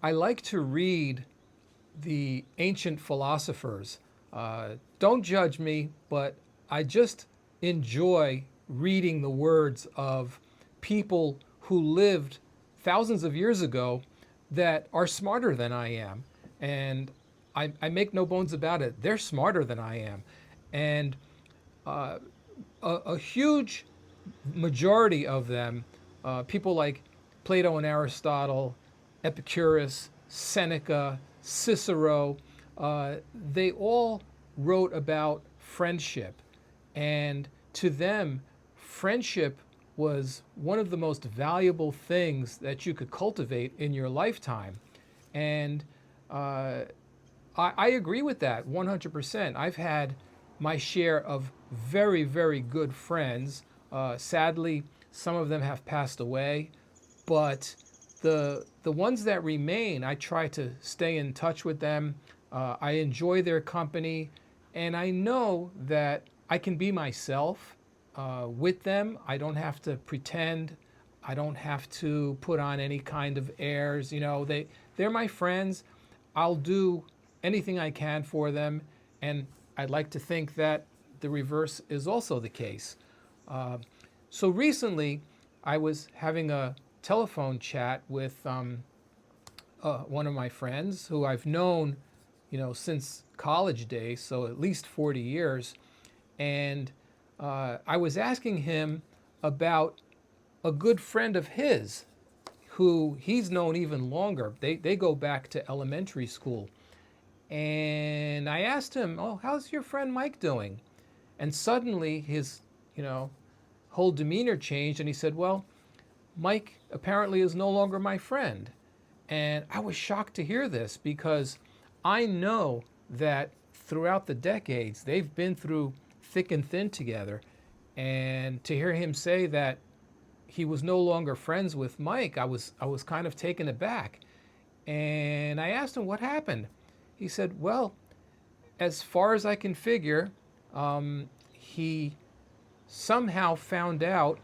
I like to read the ancient philosophers. Don't judge me, but I just enjoy reading the words of people who lived thousands of years ago that are smarter than I am. And I make no bones about it. They're smarter than I am. And a huge majority of them, people like Plato and Aristotle, Epicurus, Seneca, Cicero, they all wrote about friendship. And to them, friendship was one of the most valuable things that you could cultivate in your lifetime. And I agree with that 100%. I've had my share of very, very good friends. Sadly, some of them have passed away, but the ones that remain, I try to stay in touch with them. I enjoy their company, and I know that I can be myself with them. I don't have to pretend. I don't have to put on any kind of airs. They're my friends. I'll do anything I can for them, and I'd like to think that the reverse is also the case. So recently, I was having a telephone chat with one of my friends who I've known, since college days, so at least 40 years, and I was asking him about a good friend of his who he's known even longer. They go back to elementary school. And I asked him, "Oh, how's your friend Mike doing?" And suddenly his, whole demeanor changed, and he said, "Well, Mike apparently is no longer my friend." And I was shocked to hear this because I know that throughout the decades they've been through thick and thin together. And to hear him say that he was no longer friends with Mike, I was kind of taken aback. And I asked him what happened. He said, "Well, as far as I can figure, he somehow found out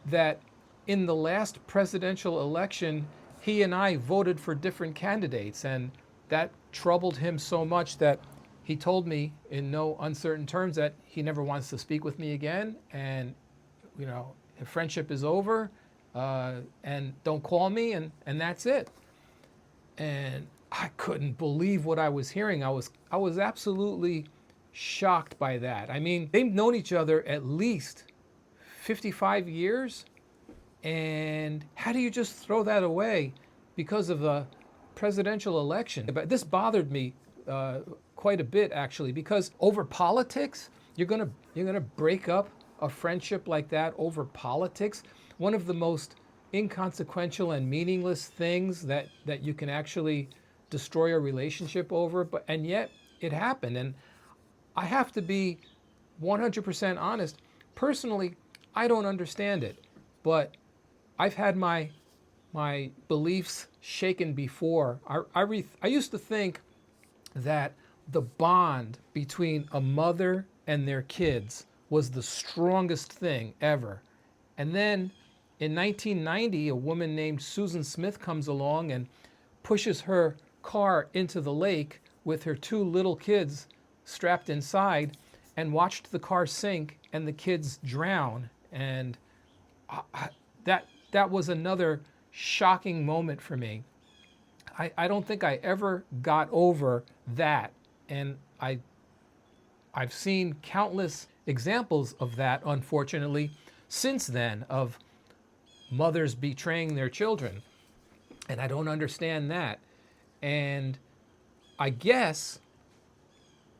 that in the last presidential election, he and I voted for different candidates, and that troubled him so much that he told me in no uncertain terms that he never wants to speak with me again, and if friendship is over, and don't call me, and that's it." And I couldn't believe what I was hearing. I was absolutely shocked by that. I mean, they've known each other at least 55 years, and how do you just throw that away because of a presidential election? But this bothered me quite a bit, actually, because over politics, you're gonna break up a friendship like that over politics. One of the most inconsequential and meaningless things that you can actually destroy a relationship over, and yet it happened. And I have to be 100% honest. Personally, I don't understand it, but I've had my beliefs shaken before. I used to think that the bond between a mother and their kids was the strongest thing ever. And then in 1990, a woman named Susan Smith comes along and pushes her car into the lake with her two little kids strapped inside, and watched the car sink and the kids drown. And that was another shocking moment for me. I don't think I ever got over that. And I've seen countless examples of that, unfortunately, since then, of mothers betraying their children. And I don't understand that. And I guess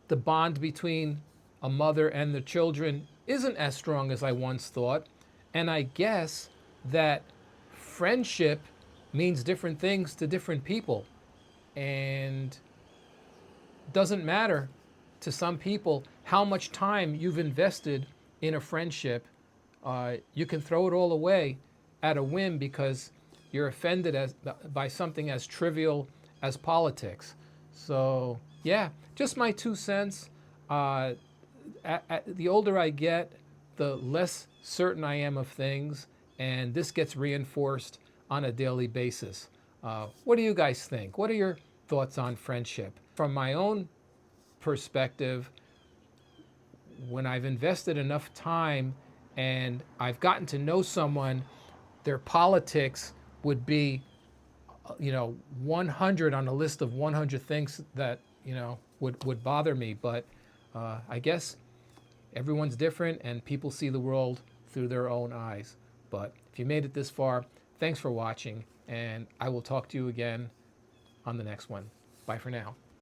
the bond between a mother and the children isn't as strong as I once thought. And I guess that friendship means different things to different people. And doesn't matter to some people how much time you've invested in a friendship. You can throw it all away at a whim because you're offended by something as trivial as politics. So, yeah, just my 2 cents. The older I get, the less certain I am of things, and this gets reinforced on a daily basis. What do you guys think? What are your thoughts on friendship? From my own perspective, when I've invested enough time and I've gotten to know someone, their politics would be, 100 on a list of 100 things that, would bother me. But I guess everyone's different and people see the world through their own eyes. But if you made it this far, thanks for watching, and I will talk to you again on the next one. Bye for now.